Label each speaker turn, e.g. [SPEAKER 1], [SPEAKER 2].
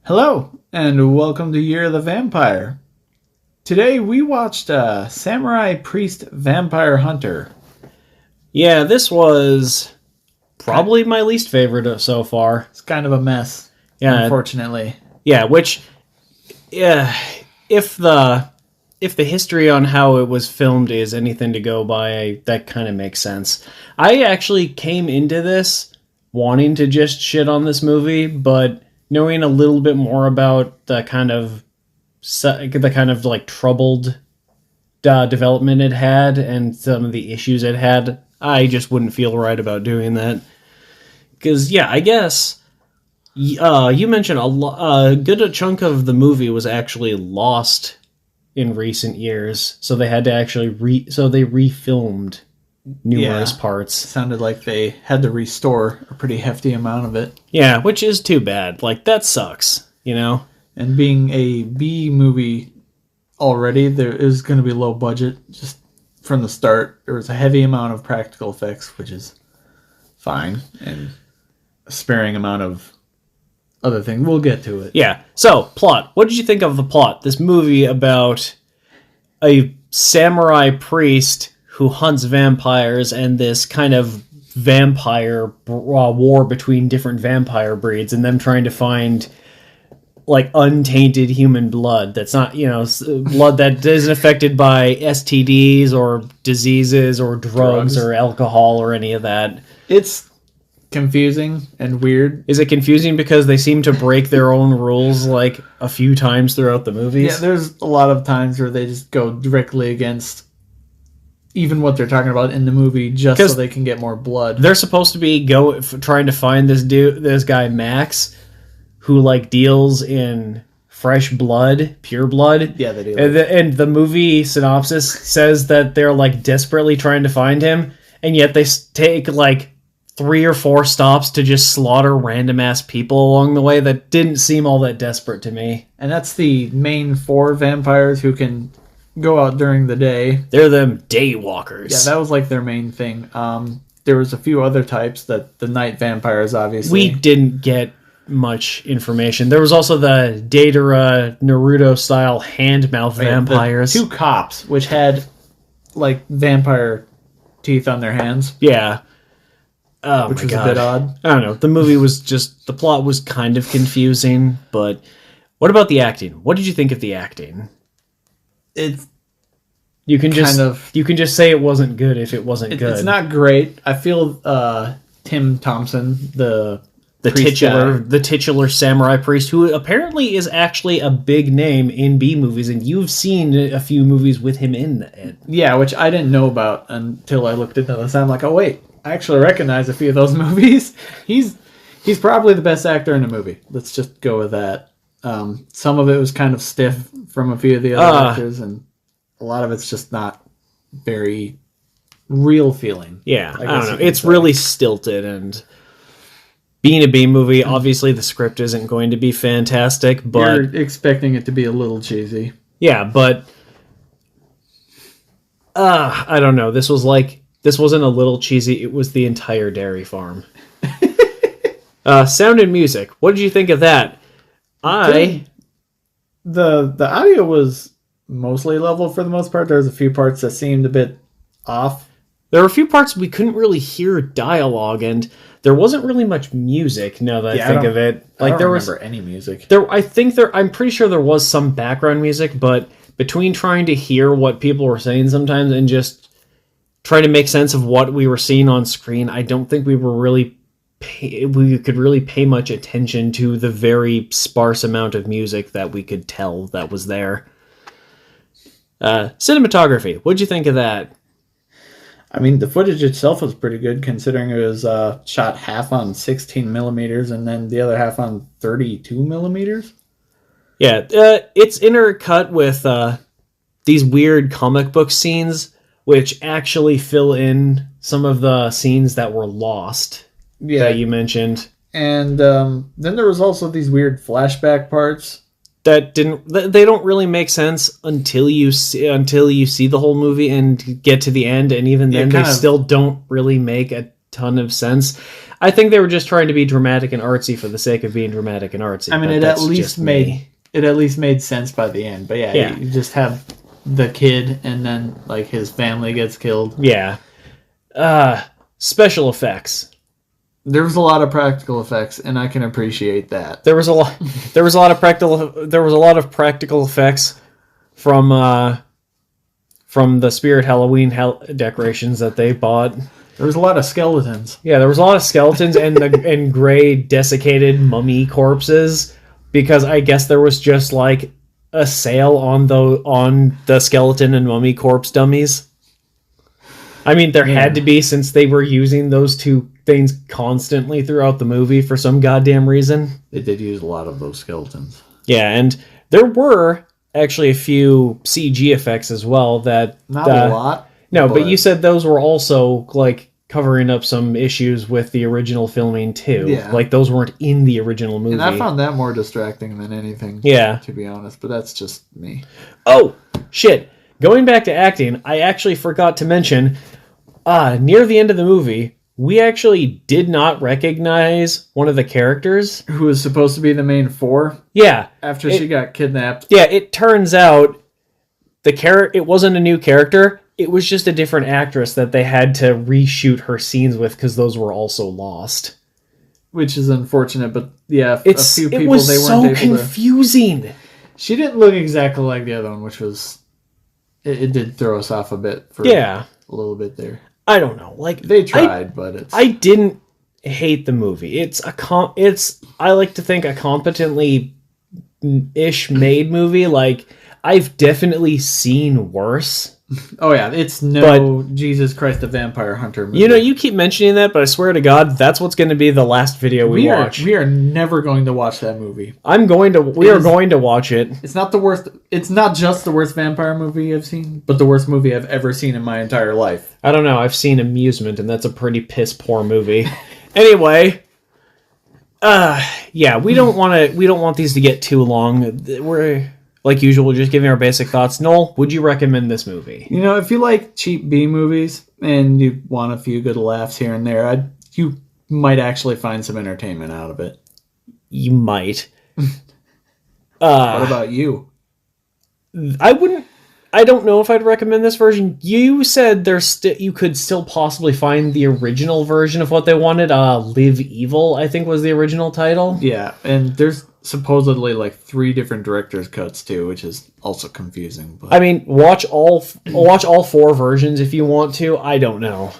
[SPEAKER 1] Hello, and welcome to Year of the Vampire. Today we watched Samurai Priest Vampire Hunter.
[SPEAKER 2] Yeah, this was probably my least favorite so far.
[SPEAKER 1] It's kind of a mess, unfortunately.
[SPEAKER 2] Yeah, which, yeah, if the history on how it was filmed is anything to go by, that kind of makes sense. I actually came into this wanting to just shit on this movie, but knowing a little bit more about the kind of like troubled development it had and some of the issues it had, I just wouldn't feel right about doing that. Because yeah, I guess you mentioned a good chunk of the movie was actually lost in recent years, so they had to actually refilmed numerous parts.
[SPEAKER 1] Sounded like they had to restore a pretty hefty amount of it.
[SPEAKER 2] Yeah, which is too bad. Like, that sucks, you know?
[SPEAKER 1] And being a B movie already, there is going to be low budget just from the start. There was a heavy amount of practical effects, which is fine, and a sparing amount of other things. We'll get to it.
[SPEAKER 2] Yeah. So, plot. What did you think of the plot? This movie about a samurai priest who hunts vampires and this kind of vampire war between different vampire breeds and them trying to find like untainted human blood that's not, blood that isn't affected by STDs or diseases or drugs or alcohol or any of that.
[SPEAKER 1] It's confusing and weird.
[SPEAKER 2] Is it confusing because they seem to break their own rules like a few times throughout the movies?
[SPEAKER 1] Yeah, there's a lot of times where they just go directly against even what they're talking about in the movie just so they can get more blood.
[SPEAKER 2] They're supposed to be trying to find this guy Max, who like deals in fresh blood, pure blood.
[SPEAKER 1] Yeah, they do.
[SPEAKER 2] And the movie synopsis says that they're like desperately trying to find him, and yet they take like 3 or 4 stops to just slaughter random ass people along the way. That didn't seem all that desperate to me.
[SPEAKER 1] And that's the main 4 vampires who can go out during the day.
[SPEAKER 2] They're them day walkers.
[SPEAKER 1] Yeah, that was like their main thing. There was a few other types, that the night vampires, obviously.
[SPEAKER 2] We didn't get much information. There was also the Datara Naruto style hand mouth vampires.
[SPEAKER 1] 2 cops, which had like vampire teeth on their hands.
[SPEAKER 2] Yeah. Oh,
[SPEAKER 1] which was a bit odd.
[SPEAKER 2] I don't know. The movie was just, the plot was kind of confusing, but what about the acting? What did you think of the acting? You can just say it wasn't good if it wasn't good.
[SPEAKER 1] It's not great. I feel Tim Thomerson, the
[SPEAKER 2] titular samurai priest, who apparently is actually a big name in B movies, and you've seen a few movies with him in it.
[SPEAKER 1] Yeah, which I didn't know about until I looked into this. I'm like, oh wait, I actually recognize a few of those movies. He's probably the best actor in the movie. Let's just go with that. Some of it was kind of stiff from a few of the other actors, and a lot of it's just not very real feeling.
[SPEAKER 2] Yeah, I don't know. It's really stilted, and being a B movie, obviously the script isn't going to be fantastic, but
[SPEAKER 1] you're expecting it to be a little cheesy.
[SPEAKER 2] Yeah, but I don't know. This wasn't a little cheesy. It was the entire dairy farm. Sound and music. What did you think of that?
[SPEAKER 1] The audio was mostly level for the most part. There was a few parts that seemed a bit off.
[SPEAKER 2] There were a few parts we couldn't really hear dialogue, and there wasn't really much music. Now that I think of it,
[SPEAKER 1] like I don't remember any music.
[SPEAKER 2] I'm pretty sure there was some background music, but between trying to hear what people were saying sometimes and just trying to make sense of what we were seeing on screen, I don't think we could really pay much attention to the very sparse amount of music that we could tell that was there. Cinematography. What'd you think of that?
[SPEAKER 1] I mean, the footage itself was pretty good, considering it was shot half on 16 millimeters and then the other half on 32 millimeters.
[SPEAKER 2] Yeah, it's intercut with these weird comic book scenes, which actually fill in some of the scenes that were lost. Yeah, that you mentioned.
[SPEAKER 1] And then there was also these weird flashback parts
[SPEAKER 2] that they don't really make sense until you see the whole movie and get to the end, and even then they still don't really make a ton of sense. I think they were just trying to be dramatic and artsy for the sake of being dramatic and artsy.
[SPEAKER 1] I mean, it at least made sense by the end. But yeah, you just have the kid, and then like his family gets killed.
[SPEAKER 2] Yeah. Special effects.
[SPEAKER 1] There was a lot of practical effects, and I can appreciate that.
[SPEAKER 2] There was a lot of practical effects from the Spirit Halloween decorations that they bought.
[SPEAKER 1] There was a lot of skeletons.
[SPEAKER 2] Yeah, there was a lot of skeletons and gray desiccated mummy corpses, because I guess there was just like a sale on the skeleton and mummy corpse dummies. I mean, there had to be, since they were using those two things constantly throughout the movie for some goddamn reason.
[SPEAKER 1] They did use a lot of those skeletons.
[SPEAKER 2] Yeah, and there were actually a few CG effects as well that...
[SPEAKER 1] Not a lot.
[SPEAKER 2] No, but you said those were also, like, covering up some issues with the original filming, too.
[SPEAKER 1] Yeah.
[SPEAKER 2] Like, those weren't in the original movie.
[SPEAKER 1] And I found that more distracting than anything, to be honest. But that's just me.
[SPEAKER 2] Oh, shit. Going back to acting, I actually forgot to mention, near the end of the movie, we actually did not recognize one of the characters.
[SPEAKER 1] Who was supposed to be the main four?
[SPEAKER 2] Yeah.
[SPEAKER 1] After she got kidnapped.
[SPEAKER 2] Yeah, it turns out it wasn't a new character. It was just a different actress that they had to reshoot her scenes with because those were also lost.
[SPEAKER 1] Which is unfortunate, but yeah, a few people,
[SPEAKER 2] it was
[SPEAKER 1] they weren't
[SPEAKER 2] so
[SPEAKER 1] able
[SPEAKER 2] confusing.
[SPEAKER 1] to... She didn't look exactly like the other one, which was... It did throw us off a bit for a little bit there.
[SPEAKER 2] I don't know. Like,
[SPEAKER 1] they tried, but it's...
[SPEAKER 2] I didn't hate the movie. I like to think a competently ish made movie. Like, I've definitely seen worse.
[SPEAKER 1] Oh yeah, it's Jesus Christ the Vampire Hunter movie.
[SPEAKER 2] You know, you keep mentioning that, but I swear to God, that's what's going to be the last video we watch.
[SPEAKER 1] We are never going to watch that movie.
[SPEAKER 2] We are going to watch it.
[SPEAKER 1] It's not the worst. It's not just the worst vampire movie I've seen, but the worst movie I've ever seen in my entire life.
[SPEAKER 2] I don't know. I've seen Amusement, and that's a pretty piss poor movie. Anyway, we don't want these to get too long. We're, like usual, just giving our basic thoughts. Noel, would you recommend this movie?
[SPEAKER 1] You know, if you like cheap B movies and you want a few good laughs here and there, you might actually find some entertainment out of it.
[SPEAKER 2] You might.
[SPEAKER 1] What about you?
[SPEAKER 2] I don't know if I'd recommend this version. You said you could still possibly find the original version of what they wanted. Live Evil, I think, was the original title.
[SPEAKER 1] Yeah, and there's supposedly like 3 different director's cuts too, which is also confusing. But...
[SPEAKER 2] I mean, watch all 4 versions if you want to. I don't know.